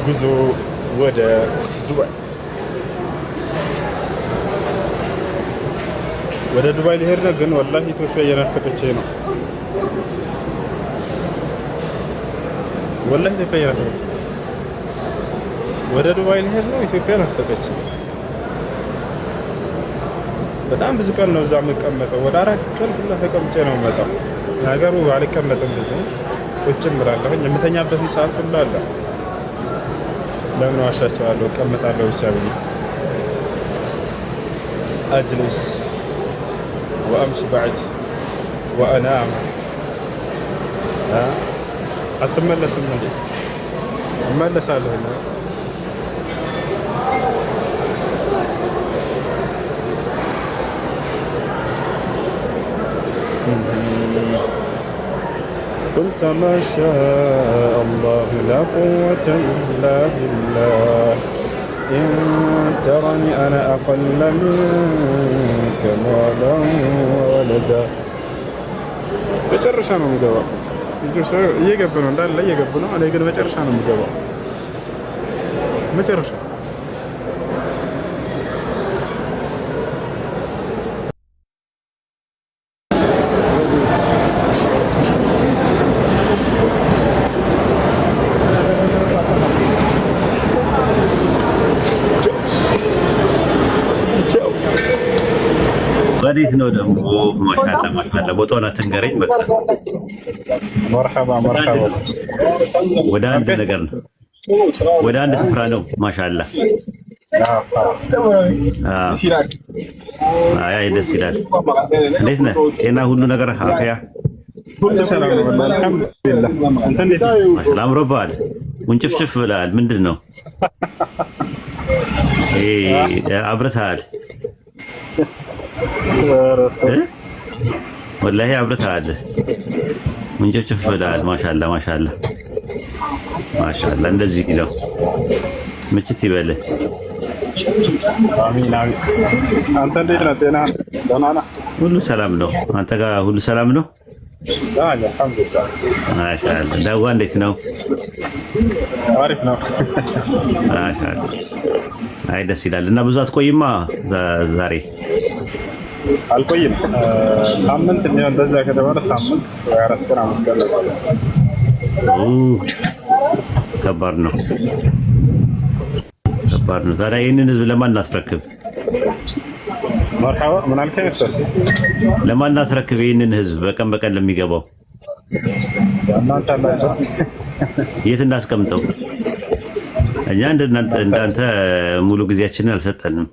ጉዞ ወደ ዱባይ ሊሄድ ነው። ግን ወላሂ ኢትዮጵያ እየናፈቀችኝ ነው። ወላሂ ኢትዮጵያ እየናፈቀችኝ ወደ ዱባይ ሊሄድ ነው። ኢትዮጵያ ናፈቀችኝ። በጣም ብዙ ቀን ነው እዛ የምቀመጠው። ወደ 4 ቀን ሁላ ተቀምጬ ነው የምመጣው። ነገሩ አልቀመጥም፣ ብዙ ቁጭ እምላለሁኝ። የምተኛበትም ሰዓት ሁላ አለ። ለምን ዋሻቸዋለሁ? እቀመጣለሁ ብቻ ብዬ አጅሊስ ወአምሽ ባዕድ ወአናም። አትመለስም እንዴ? እመለሳለሁ። قلت ما شاء الله لا قوة إلا بالله إن ترني أنا أقل منك مالا وولدا መጨረሻ ነው የምገባው። ልጆች እየገቡ ነው እንዳለ እየገቡ ነው። እኔ ግን መጨረሻ ነው የምገባው። መጨረሻ ወዴት ነው ደግሞ? ማሻአላ ቦታውን አትንገረኝ። በቃ መርሐባ ወደ አንድ ነገር ነው፣ ወደ አንድ ስፍራ ነው። ማሻአላ አይ ደስ ይላል። እንዴት ነህ? ጤና ሁሉ ነገር አፍያ ሁሉ ሰላም ነው? አልሐምዱሊላህ። አንተ እንዴት ነህ? ማሻአላ አምሮብሃል። ሙንጭፍጭፍ ብለሃል። ምንድን ነው አብረታል? ወላሂ አብረታል። ሙንጭፍጭፍ ብለሃል። ማሻአላ እንደዚህ ነው። ምችት ይበልህ። አሚን። አንተ እንዴት ነህ? ጤና ደህና ነህ? ሁሉ ሰላም ነው። አንተ ጋር ሁሉ ሰላም ነው? አልሐምዱሊላህ። ማሻአላ ዳዋ እንዴት ነው? አሪፍ ነው። ማሻአላ አይ ደስ ይላል። እና ብዙ አትቆይማ ዛሬ? አልቆይም። ሳምንት የሚሆን በዛ ከተባለ ሳምንት ወይ 4 ቀን 5 ቀን ነው። ከባድ ነው። ታዲያ ይህንን ህዝብ ለማን እናስረክብ? መርሐባ ምን አልከኝ? ለማን እናስረክብ ይህንን ህዝብ በቀን ለሚገባው? እናንተ አላችሁ። የት እናስቀምጠው? እኛ እንዳንተ ሙሉ ጊዜያችንን አልሰጠንም።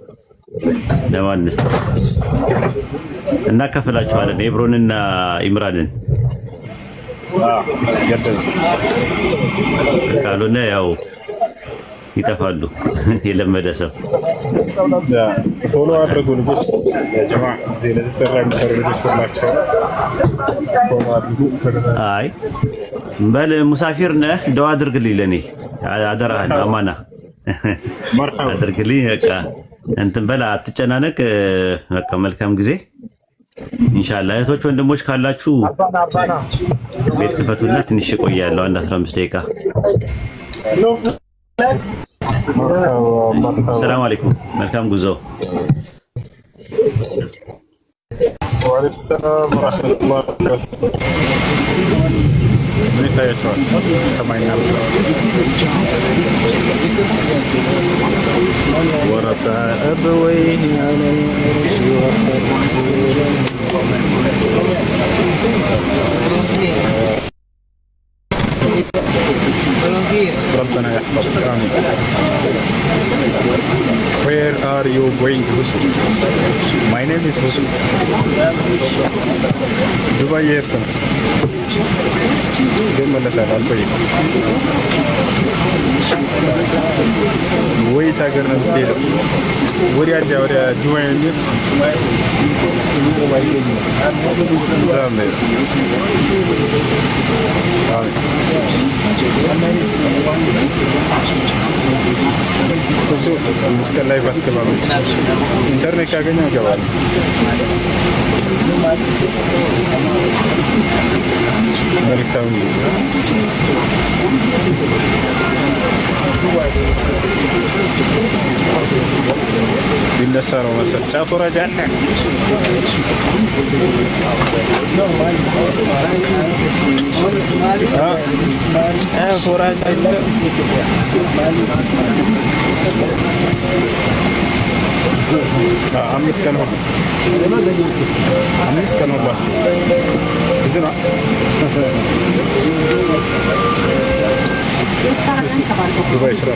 ለማን እንስጠው? እናከፍላቸዋለን ኤብሮንና ኢምራንን። ካልሆነ ያው ይጠፋሉ። የለመደ ሰው ፎሎ አድርጉ ልጆች። ጀማ ለዚህ ተራ የሚሰሩ ልጆች ሁላቸው ፎሎ አድርጉ። አይ በል ሙሳፊር ነህ፣ ደዋ አድርግልኝ ለኔ አደራህን። አማና አድርግልኝ። በቃ እንትን በላ አትጨናነቅ። በቃ መልካም ጊዜ ኢንሻአላህ። እህቶች ወንድሞች ካላችሁ ቤት ክፈቱና ትንሽ እቆያለሁ፣ 15 ደቂቃ። ሰላም አለይኩም። መልካም ጉዞ። ወአለይኩም ሰላም ወራህመቱላሂ ወበረካቱህ። ይታያቸዋል ሰማይና ورفع أبويه على العرش ربنا يحفظك. آمين. Where are you going, Husu? My name is Husu. Dubai Airport. Then መለሳል አልቆይም። ወይ ታገር ነው የምትሄደው? ወዲያ ዱባይ ነው እስከ ላይ ባስገባም ኢንተርኔት ካገኘው ይገባል። መልካም ቢነሳ ነው መሰል ጫፍ ወራጅ አለ። ጫፍ ወራጅ አለ። አምስት ቀን ሆነ። አምስት ቀን ሆነ። ብዙ ነው። ዱባይ ስራ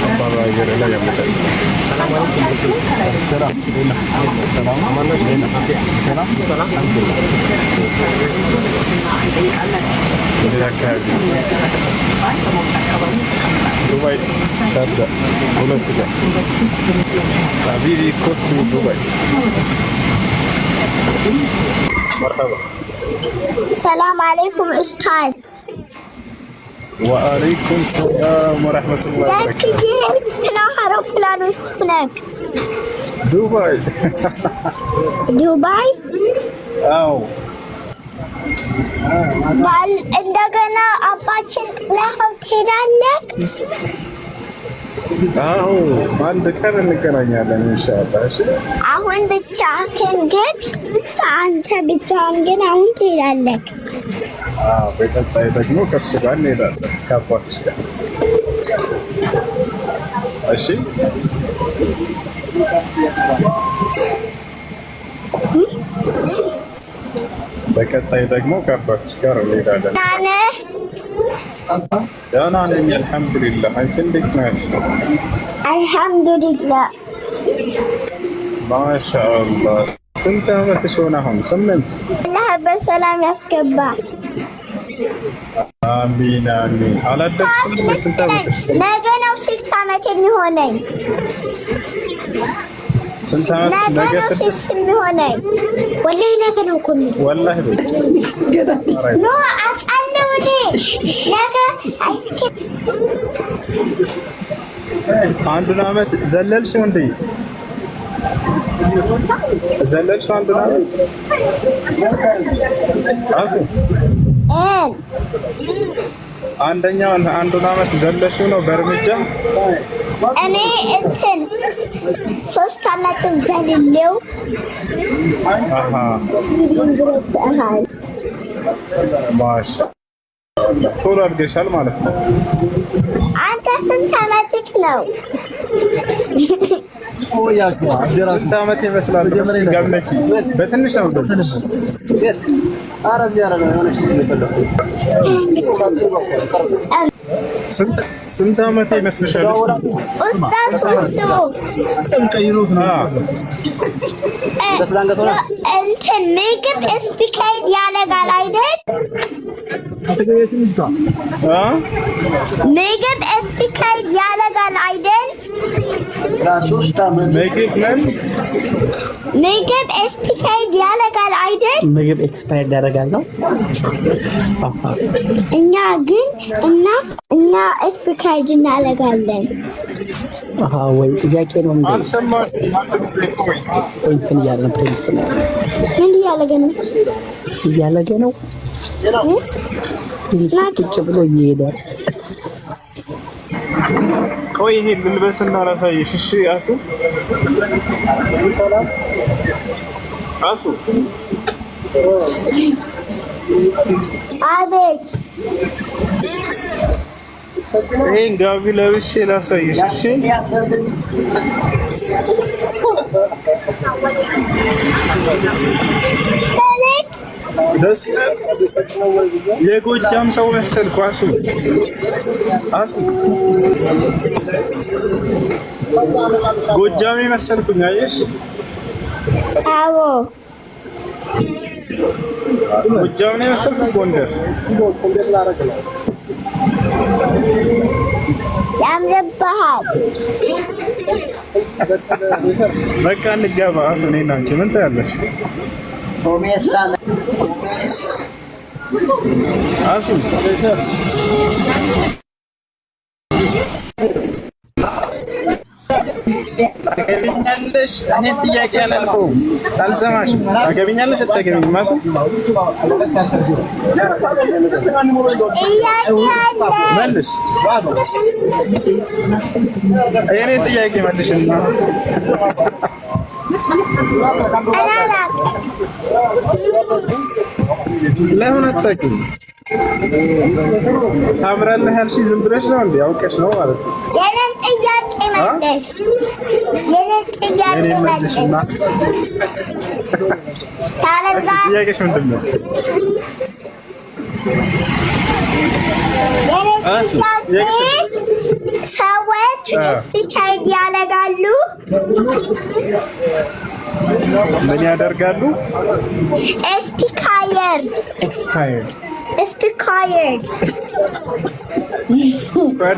አባባ ሀገር ላይ ያመቻች ዱባይ ሻርጃ ሁለት ጋር አቢቢ ኮት ዱባይ መርሐባ ሰላም አለይኩም ኡስታዝ ወአለይኩም ሰላም ወራህመቱላሂ ወበረካቱህ አውሮፕላን ውስጥ ነክ ዱባይ ዱባይ አዎ ባል እንደገና አባችን ጥለኸው ትሄዳለህ? አዎ አንድ ቀን እንገናኛለን ኢንሻአላህ። እሺ አሁን ብቻህን ግን አንተ ብቻህን ግን አሁን ትሄዳለህ? አዎ በቀጣይ ደግሞ ከሱ ጋር እንሄዳለን ከአባትሽ ጋር። እሺ በቀጣይ ደግሞ ከአባትሽ ጋር እንሄዳለን። ደህና ነኝ አልሐምዱሊላህ። አንቺ እንዴት ነሽ? አልሐምዱሊላህ ማሻአላህ። ስንት ዓመትሽ ሆነ አሁን? 8 አላህ በሰላም ያስገባ። አሚን አሚን። አላደግሽም? ስንት ዓመትሽ? ነገ ነው 6 ዓመት የሚሆነኝ። ስንት ዓመት? ነገ 6 የሚሆነኝ ወላሂ ነገ ነው እኮ የሚለው ወላሂ ኖ አውቃለሁ እኔ ነገ አንዱን ዓመት ዘለልሽው እንዴ? ዘለልሽው አንዱን ዓመት አሱ አንደኛውን አንዱን ዓመት ዘለልሽው ነው በእርምጃ? እኔ እንትን 3 ዓመት ዘልሌው ማሻ ቶሎ አድገሻል ማለት ነው። አንተ ስንት ዓመትህ ነው? ስንት ዓመት ይመስላል? ገመቺ በትንሽ ነው ገመቺ። ስንት ዓመት ይመስልሻል? እንትን ምግብ ስፒካይድ ያለጋል አይደል? ምግብ ስፒካይድ ያለጋል አይደል? ምግብ ስፒካይድ ያለጋል አይደል? ምግብ ኤክስፓየርድ ያደርጋል ነው። እኛ ስፒካይድ እናደርጋለን። ወይ ጥያቄ ነው እንዴ? እንትን እያለ ነው ፕሬስ ነው። ምን እያለገ ነው? እያለገ ነው። ቁጭ ብሎ እየሄደ ቆይ ይሄ ልልበስና ላሳይሽ። እሺ አሱ አሱ አቤት ይሄን ጋቢ ለብሼ ላሳይሽ። እሺ ደስ የጎጃም ሰው መሰልኩ። አሱ ጎጃሜ መሰልኩኝ። አየሽ? አዎ ጎጃም ነው መሰልኩኝ። ጎንደር ያምርብሃል። በቃ እንገባ። አሱ እኔና አንቺ ምን ታያለሽ? አሱ ታገቢኛለሽ? ይሄን ጥያቄ አላልኩም፣ አልሰማሽም። ታገቢኛለሽ አታገቢኝም? ማሱ መልሽ። ይሄን ጥያቄ መልሽና ለምን አታውቂም? ታምራለህ ያልሽኝ ዝም ብለሽ ነው እንዴ? አውቀሽ ነው ማለት ነው። የኔን ጥያቄ መልሽ። ጥያቄሽ ምንድን ነው? ሰዎች ኤክስፓየርድ ያደርጋሉ። ምን ያደርጋሉ? ኤክስፓየርድ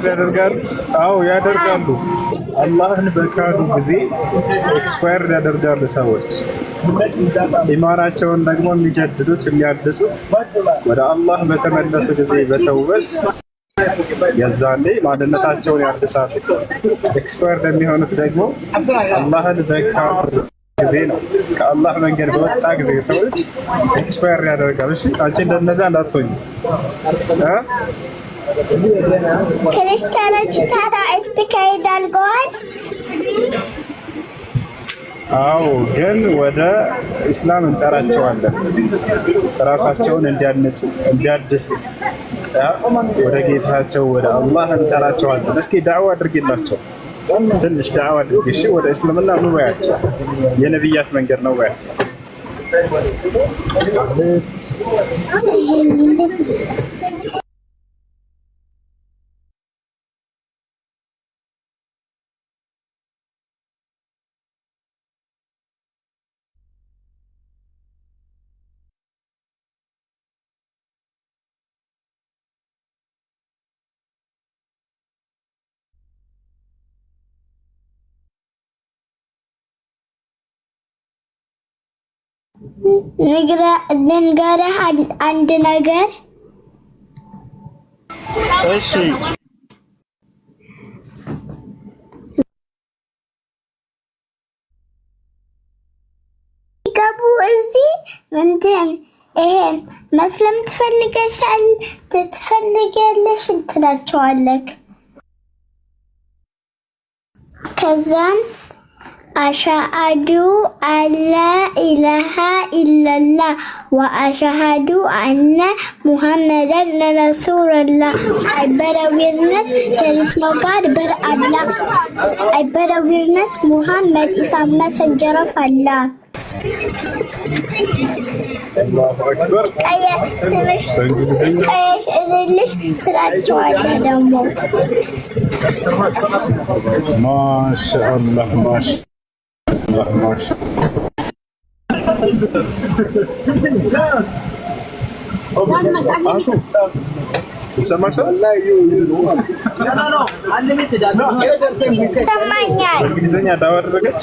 ያደርጋሉ። አዎ ያደርጋሉ። አላህን በካዱ ጊዜ ኤክስፓየርድ ያደርጋሉ ሰዎች። ኢማናቸውን ደግሞ የሚጀድዱት የሚያድሱት ወደ አላህ በተመለሱ ጊዜ በተውበት የዛኔ ማንነታቸውን ያድሳሉ። ኤክስፓየርድ የሚሆኑት ደግሞ አላህን በካዱ ጊዜ ነው። ከአላህ መንገድ በወጣ ጊዜ ሰዎች ኤክስፓየር ያደርጋሉ። እሺ አንቺ እንደነዛ እንዳትሆኝ። ክርስቲያኖች ታዲያ ኤክስፓየርድ አድርገዋል። አዎ ግን ወደ ኢስላም እንጠራቸዋለን። ራሳቸውን እንዲያንጹ እንዲያድሱ ወደ ጌታቸው ወደ አላህ እንጠራቸዋለን። እስኪ ዳዕዋ አድርጊላቸው፣ ትንሽ ዳዕዋ አድርጊ። እሺ ወደ እስልምና ኑ በያቸው። የነብያት መንገድ ነው በያቸው። ልንገርህ አንድ ነገር። እሺ ገቡ እዚህ እንትን ይሄን መስለም ትፈልጊያለሽ ትላቸዋለህ። ከዛን አሽሀዱ አላ ኢላሃ ኢለላህ ወአሽሀዱ አነ ሙሐመደን ረሱሉላህ። I bear witness there is no God but Allah. I bear witness Muhammad is a messenger of Allah. አላሁ አክበር። ልጅ ትላቸዋለህ ደግሞ ማሻአላህ አሱ ይሰማሻል? ይሰማኛል። በእንግሊዝኛ ዳዋ አደረገች።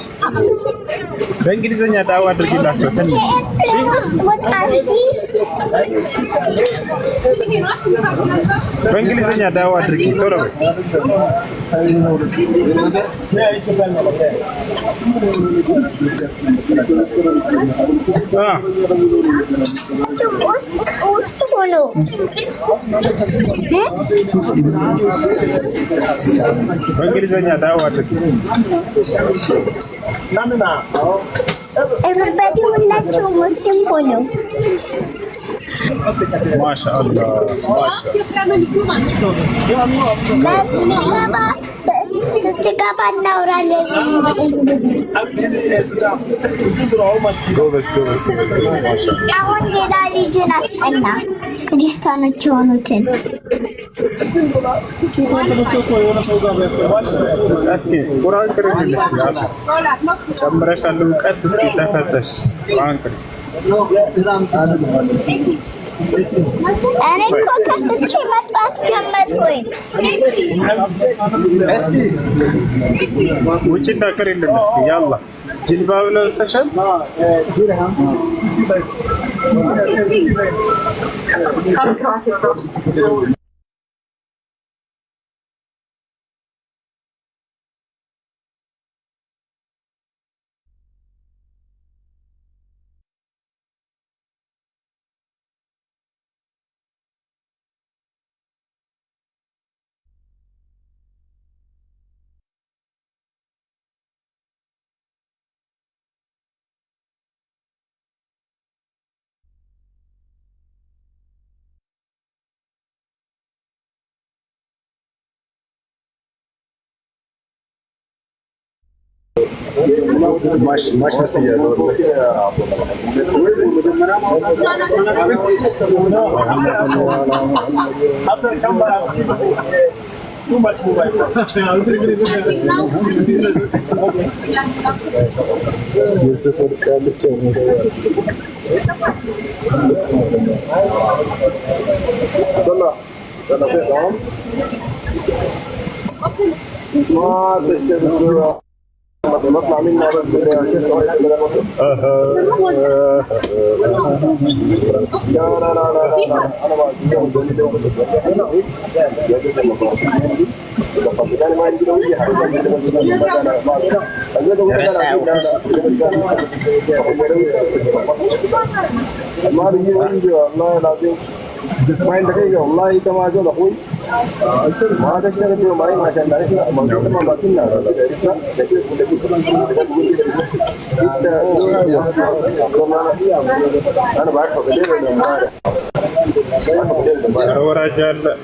በእንግሊዝኛ ዳዋ አድርጊላቸው ትንሽ። በእንግሊዝኛ ዳዋ አድርጊ ቶሎ በይ። ውስጥ ሆኖ በእንግሊዝኛ ዳዋ አድርጊ። ኤቨሪባዲ ሁላቸውም ሙስሊም ሆኖ ማሻአላህ ስትገባ እናውራለን። ጎበዝ ማሻአላህ። አሁን ሌላ ልጅን አስጠና ክርስቲያኖች የሆኑትን እስኪ ቁርአን ቅሪልን እስኪ አሱ ጨምረሻል እውቀት። እስኪ ተፈተሽ ቁርአን ቅሪ። እኔ እኮ ከፍቼ መጥራት ጀመርኩኝ። እስኪ ውጭ እንዳቀሪልን እስኪ ያላ ጅልባብ ለብሰሻል? ማሽ መስያለሁ የሰፈር ቃልቻ ነው نطلع منها بس لا لا لا لا انا ما ما عندي اي حاجه ما بيجي والله العظيم ما عندك اي والله انت ما جاب اخوي ما تشتغل في معي ما شاء الله ما باكلنا انا بعرف ورجال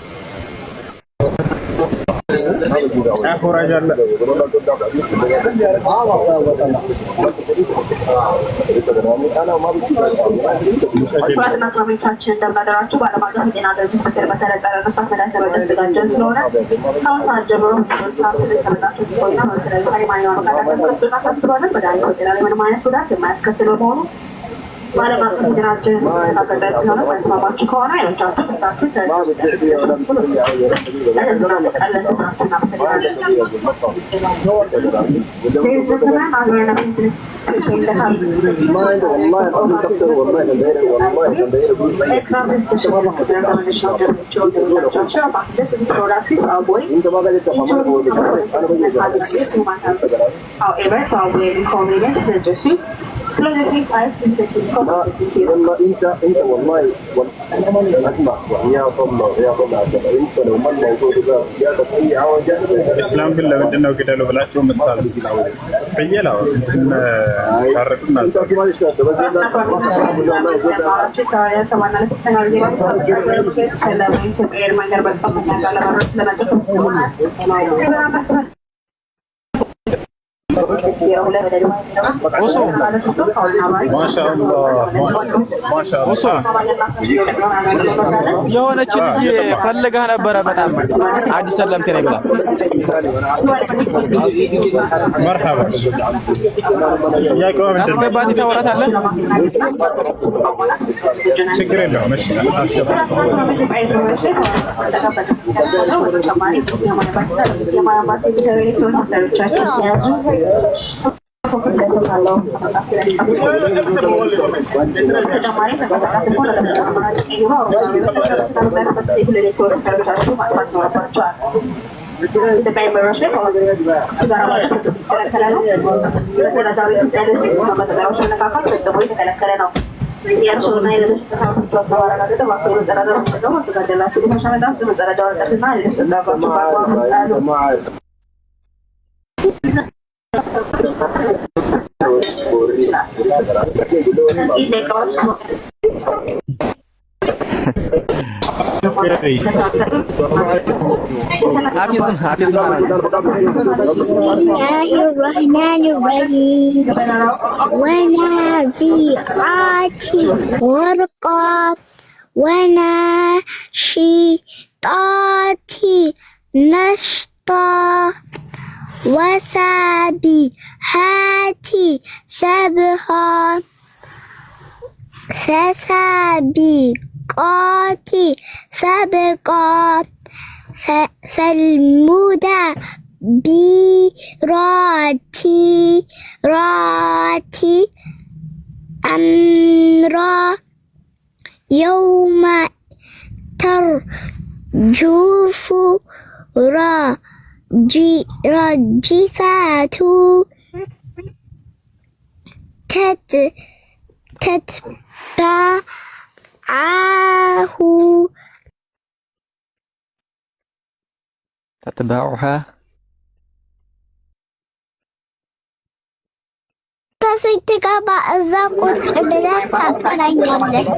أخرج Para masuk jenazah kata kalau sama macam kau orang yang cakap tapi والله انت والله اسمع يا الله يا الله انت لو ما الموضوع ده جاتك اي عوجه اسلام بالله ምንድነው ግደለው ብላችሁ የምታዙት ነው ፍየላው ታረቁና Oso. ማሻአላህ Oso. የሆነች ልጅ ፈልገህ ነበረ በጣም አዲስ ሰለምቴ ነኝ ብላ መርሐባ ያቆም አስገባት ታወራታለህ ችግር የለውም እሺ አስገባት بسم الله الرحمن الرحيم ونازعات غرقا وناشطات نشطا وسابحات سبحا فسابقات سبقا فالمدبرات أمرا يوم ترجف راجفة تتبعها ስትገባ እዛ ቁጭ ብለህ ታጠናኛለህ።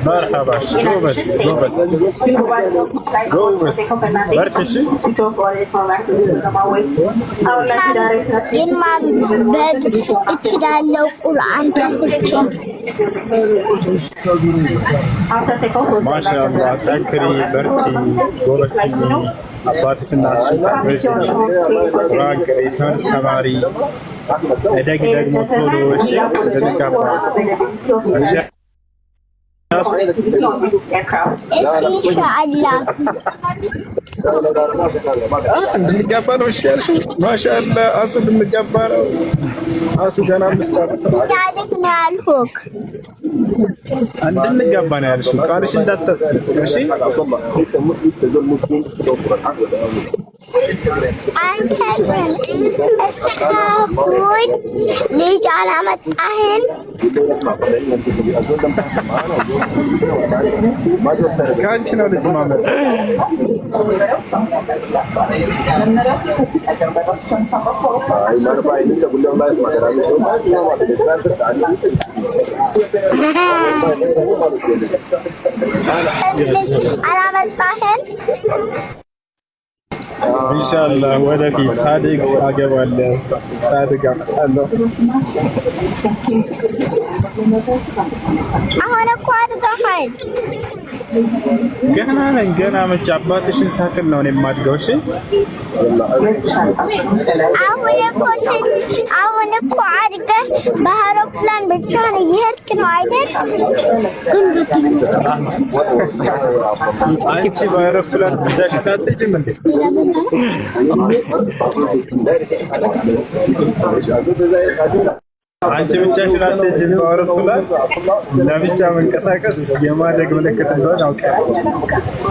መርሐባ ጎበዝ በርትሽ። ግን ማንበብ እችላለሁ ቁርአን ተፍቼ። ማሻአላህ ጠንክሪ፣ በርቺ፣ ጎበዝ ሁኚ። አባትሽና እናትሽን ቁርአን ቅሪ፣ ተማሪ፣ እደጊ ደግሞ ቶሎ። እሺ እንጋባ ኢንሻአላህ እንድንጋባ ነው። እሺ ያልሽው ማሻአላህ። አሱ እንድንጋባ ነው። አሱ ገና 5 ዓመት ታሪክ ነው ያልኩህ። እንድንጋባ ነው ያልሽው። ቃልሽ እንዳትጠፍሪ እሺ። አንተ ግን እስካሁን ልጅ አላመጣህም። ከአንቺ ነው ልጅ ማመጣ። ልጅ አላመጣህም። ኢንሻአላህ ወደፊት ሳድግ አገባለሁ፣ ሳድግ አመጣለሁ። አሁን እኮ አድገሃል። ገና ነኝ። ገና መቼ አባትሽን ሳክል ነው እኔ የማድገው። እሺ አሁን እኮ አድገህ በአውሮፕላን ብቻህን እየሄድክ ነው አይደል? አንቺ በአውሮፕላን ብቻሽን እንዴ? አንቺ ብቻሽን አትሄጂም በአውሮፕላን። ለብቻ መንቀሳቀስ የማደግ ምልክት እንደሆነ አውቃለሁ።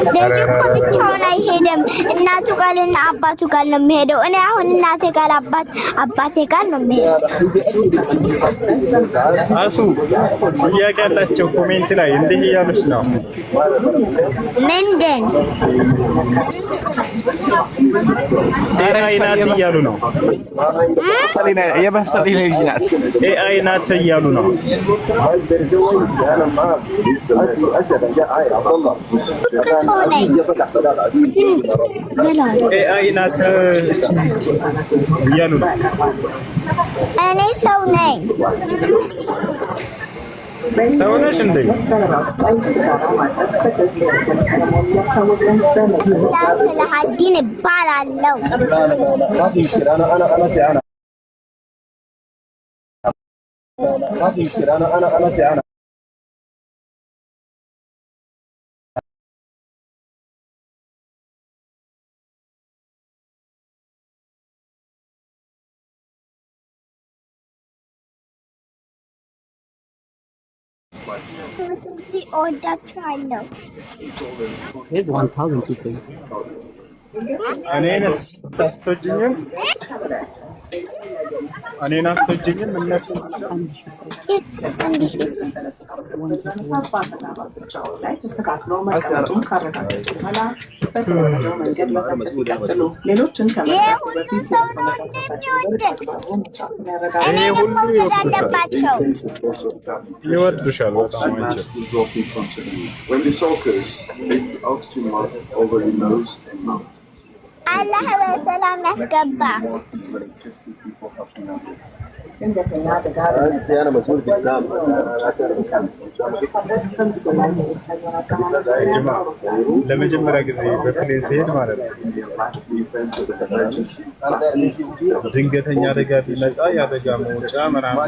ልጅ እኮ ብቻውን አይሄድም። እናቱ ጋርና አባቱ ጋር ነው የሚሄደው። እኔ አሁን እናቴ ጋር አባቴ ጋር ነው የሚሄደው። አሱ ጥያቄ ያላቸው ኮሜንት ላይ እንዲህ እያሉሽ ነው። ምንድን ኤአይ ናት እያሉ ነው። ኤአይ ናት እያሉ ነው። ኤአይ ናት እያሉ ነው። እኔ ሰው ነኝ። ሰው ነሽ እንዴ? ሰላሀዲን እባላለሁ። እወዳችኋለሁ። እኔንስ አትወጂኝም? እኔን አትወጂኝም? እነሱ ይወዱሻል በጣም አላህ በሰላም ያስገባ። ለመጀመሪያ ጊዜ በፕሌን ሲሄድ ማለት ነው ድንገተኛ አደጋ ቢመጣ የአደጋ መውጫ ምናምን